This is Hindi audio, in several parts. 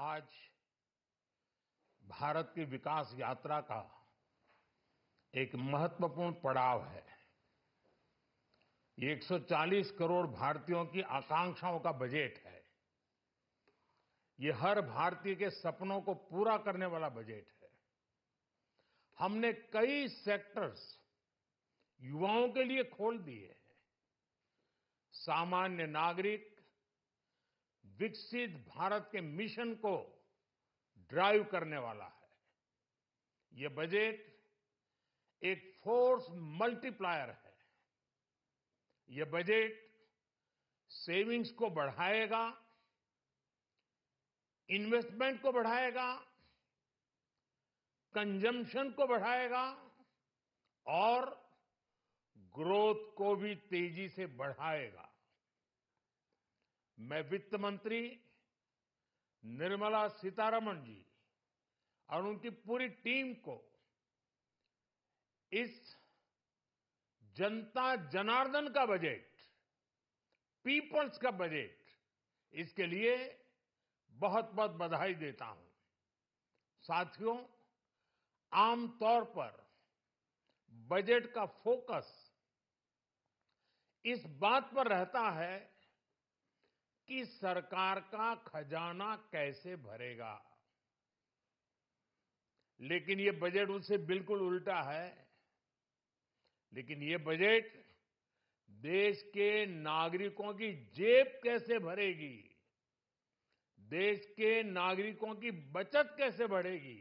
आज भारत की विकास यात्रा का एक महत्वपूर्ण पड़ाव है। ये 140 करोड़ भारतीयों की आकांक्षाओं का बजट है। ये हर भारतीय के सपनों को पूरा करने वाला बजट है। हमने कई सेक्टर्स युवाओं के लिए खोल दिए हैं। सामान्य नागरिक विकसित भारत के मिशन को ड्राइव करने वाला है। ये बजट एक फोर्स मल्टीप्लायर है। ये बजट सेविंग्स को बढ़ाएगा, इन्वेस्टमेंट को बढ़ाएगा, कंजम्पशन को बढ़ाएगा और ग्रोथ को भी तेजी से बढ़ाएगा। मैं वित्त मंत्री निर्मला सीतारमण जी और उनकी पूरी टीम को इस जनता जनार्दन का बजट, पीपल्स का बजट, इसके लिए बहुत बहुत बधाई देता हूं। साथियों, आमतौर पर बजट का फोकस इस बात पर रहता है कि सरकार का खजाना कैसे भरेगा, लेकिन ये बजट उससे बिल्कुल उल्टा है। लेकिन ये बजट देश के नागरिकों की जेब कैसे भरेगी, देश के नागरिकों की बचत कैसे बढ़ेगी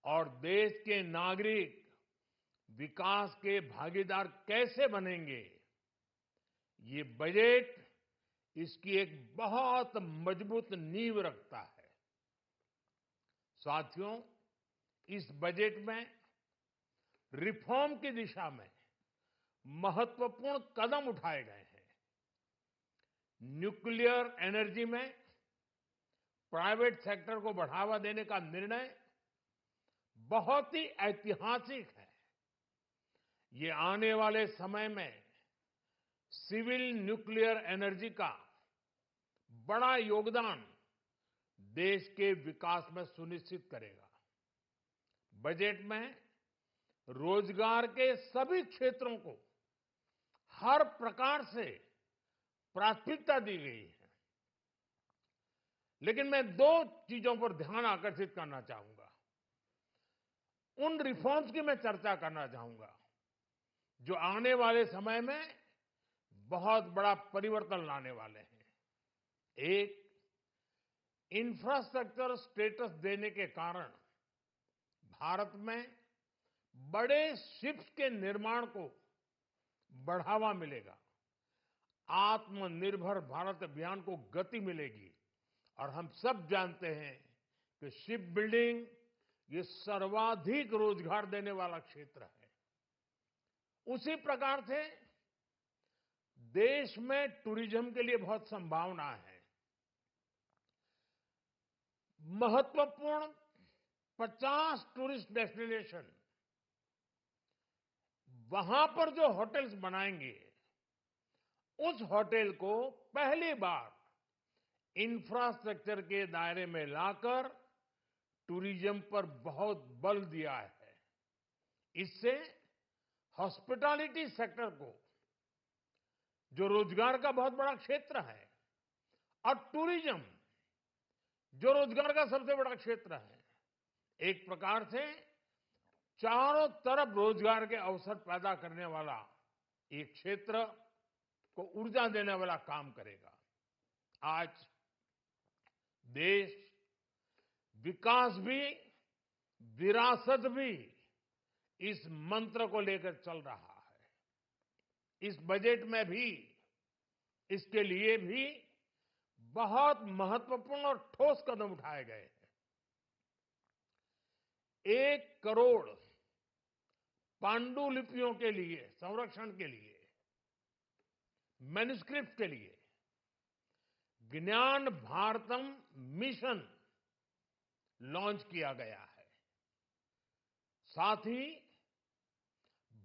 और देश के नागरिक विकास के भागीदार कैसे बनेंगे, ये बजट इसकी एक बहुत मजबूत नींव रखता है। साथियों, इस बजट में रिफॉर्म की दिशा में महत्वपूर्ण कदम उठाए गए हैं। न्यूक्लियर एनर्जी में प्राइवेट सेक्टर को बढ़ावा देने का निर्णय बहुत ही ऐतिहासिक है। ये आने वाले समय में सिविल न्यूक्लियर एनर्जी का बड़ा योगदान देश के विकास में सुनिश्चित करेगा। बजट में रोजगार के सभी क्षेत्रों को हर प्रकार से प्राथमिकता दी गई है। लेकिन मैं दो चीजों पर ध्यान आकर्षित करना चाहूंगा। उन रिफॉर्म्स की मैं चर्चा करना चाहूंगा जो आने वाले समय में बहुत बड़ा परिवर्तन लाने वाले हैं। एक, इंफ्रास्ट्रक्चर स्टेटस देने के कारण भारत में बड़े शिप्स के निर्माण को बढ़ावा मिलेगा। आत्मनिर्भर भारत अभियान को गति मिलेगी और हम सब जानते हैं कि शिप बिल्डिंग ये सर्वाधिक रोजगार देने वाला क्षेत्र है। उसी प्रकार से देश में टूरिज्म के लिए बहुत संभावना है। महत्वपूर्ण 50 टूरिस्ट डेस्टिनेशन, वहां पर जो होटल्स बनाएंगे, उस होटल को पहली बार इंफ्रास्ट्रक्चर के दायरे में लाकर टूरिज्म पर बहुत बल दिया है। इससे हॉस्पिटैलिटी सेक्टर को, जो रोजगार का बहुत बड़ा क्षेत्र है, और टूरिज्म जो रोजगार का सबसे बड़ा क्षेत्र है, एक प्रकार से चारों तरफ रोजगार के अवसर पैदा करने वाला एक क्षेत्र को ऊर्जा देने वाला काम करेगा। आज देश विकास भी, विरासत भी, इस मंत्र को लेकर चल रहा है। इस बजट में भी इसके लिए भी बहुत महत्वपूर्ण और ठोस कदम उठाए गए हैं। 1 करोड़ पांडुलिपियों के लिए संरक्षण के लिए, मैन्युस्क्रिप्ट के लिए ज्ञान भारतम मिशन लॉन्च किया गया है। साथ ही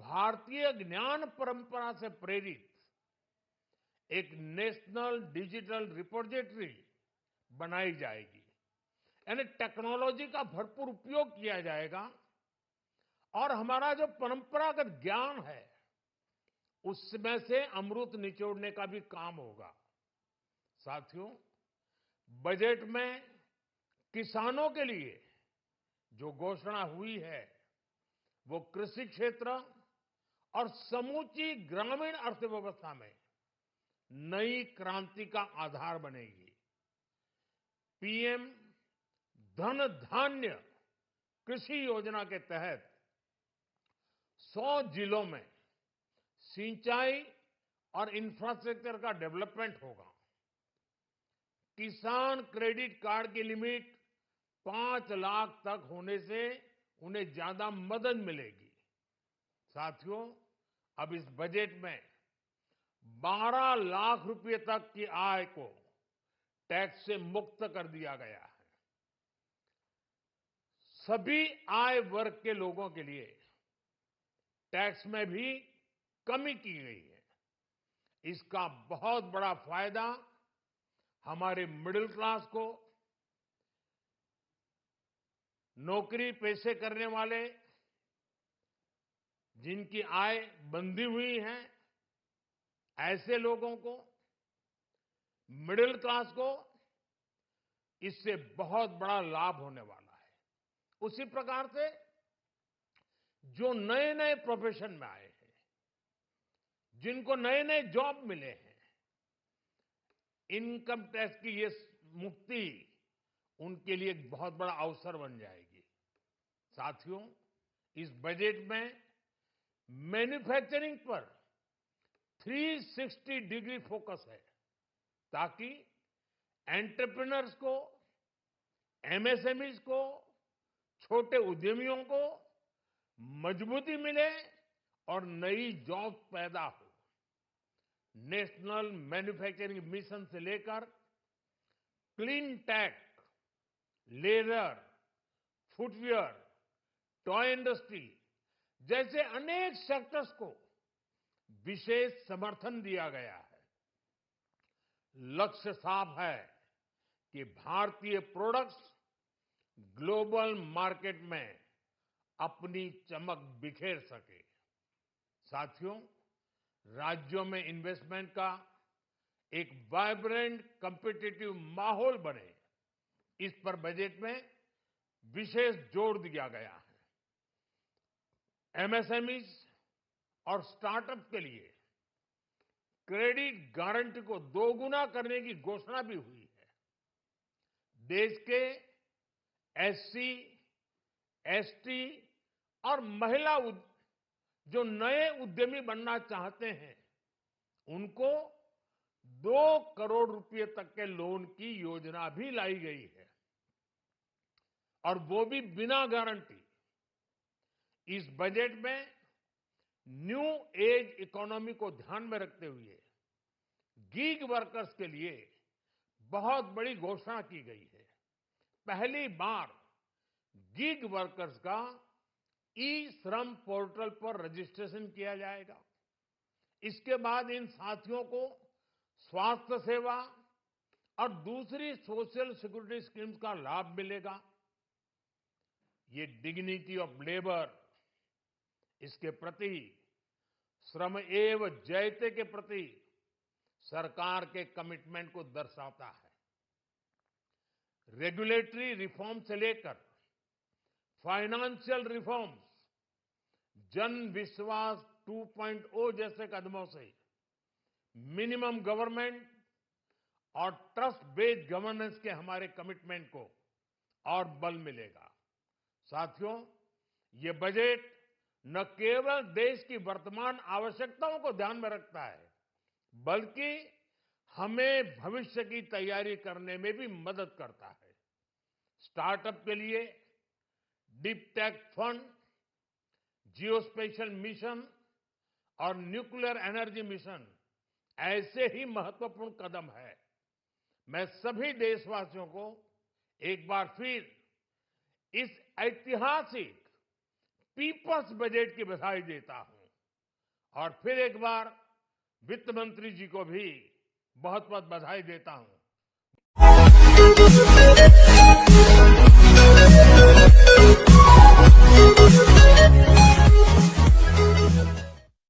भारतीय ज्ञान परंपरा से प्रेरित एक नेशनल डिजिटल रिपोजिटरी बनाई जाएगी। यानी टेक्नोलॉजी का भरपूर उपयोग किया जाएगा और हमारा जो परंपरागत ज्ञान है उसमें से अमृत निचोड़ने का भी काम होगा। साथियों, बजट में किसानों के लिए जो घोषणा हुई है वो कृषि क्षेत्र और समूची ग्रामीण अर्थव्यवस्था में नई क्रांति का आधार बनेगी। पीएम धन धान्य कृषि योजना के तहत 100 जिलों में सिंचाई और इंफ्रास्ट्रक्चर का डेवलपमेंट होगा। किसान क्रेडिट कार्ड की लिमिट 5 लाख तक होने से उन्हें ज्यादा मदद मिलेगी। साथियों, अब इस बजट में 12 लाख रुपए तक की आय को टैक्स से मुक्त कर दिया गया है। सभी आय वर्ग के लोगों के लिए टैक्स में भी कमी की गई है। इसका बहुत बड़ा फायदा हमारे मिडिल क्लास को, नौकरी पेशे करने वाले जिनकी आय बंधी हुई है ऐसे लोगों को, मिडिल क्लास को इससे बहुत बड़ा लाभ होने वाला है। उसी प्रकार से जो नए नए प्रोफेशन में आए हैं, जिनको नए नए जॉब मिले हैं, इनकम टैक्स की ये मुक्ति उनके लिए एक बहुत बड़ा अवसर बन जाएगी। साथियों, इस बजट में मैन्युफैक्चरिंग पर 360 डिग्री फोकस है ताकि एंटरप्रेन्योर्स को, एमएसएमईज को, छोटे उद्यमियों को मजबूती मिले और नई जॉब पैदा हो। नेशनल मैन्युफैक्चरिंग मिशन से लेकर clean tech, leather, footwear, toy industry जैसे अनेक सेक्टर्स को विशेष समर्थन दिया गया है। लक्ष्य साफ है कि भारतीय प्रोडक्ट्स ग्लोबल मार्केट में अपनी चमक बिखेर सके। साथियों, राज्यों में इन्वेस्टमेंट का एक वाइब्रेंट कॉम्पिटिटिव माहौल बने, इस पर बजट में विशेष जोर दिया गया है। एमएसएमईज और स्टार्टअप के लिए क्रेडिट गारंटी को दोगुना करने की घोषणा भी हुई है। देश के एससी, एसटी और महिला जो नए उद्यमी बनना चाहते हैं उनको 2 करोड़ रुपए तक के लोन की योजना भी लाई गई है और वो भी बिना गारंटी। इस बजट में न्यू एज इकोनॉमी को ध्यान में रखते हुए गीग वर्कर्स के लिए बहुत बड़ी घोषणा की गई है। पहली बार गीग वर्कर्स का ई श्रम पोर्टल पर रजिस्ट्रेशन किया जाएगा। इसके बाद इन साथियों को स्वास्थ्य सेवा और दूसरी सोशल सिक्योरिटी स्कीम्स का लाभ मिलेगा। ये डिग्निटी ऑफ लेबर, इसके प्रति, श्रम एव जयते के प्रति सरकार के कमिटमेंट को दर्शाता है। रेगुलेटरी रिफॉर्म से लेकर फाइनेंशियल रिफॉर्म्स, जन विश्वास 2.0 जैसे कदमों से मिनिमम गवर्नमेंट और ट्रस्ट बेस्ड गवर्नेंस के हमारे कमिटमेंट को और बल मिलेगा। साथियों, ये बजट न केवल देश की वर्तमान आवश्यकताओं को ध्यान में रखता है बल्कि हमें भविष्य की तैयारी करने में भी मदद करता है। स्टार्टअप के लिए deep tech fund, geospatial mission और न्यूक्लियर एनर्जी मिशन ऐसे ही महत्वपूर्ण कदम है। मैं सभी देशवासियों को एक बार फिर इस ऐतिहासिक पीपल्स बजट की बधाई देता हूं और फिर एक बार वित्त मंत्री जी को भी बहुत बहुत बधाई देता हूं।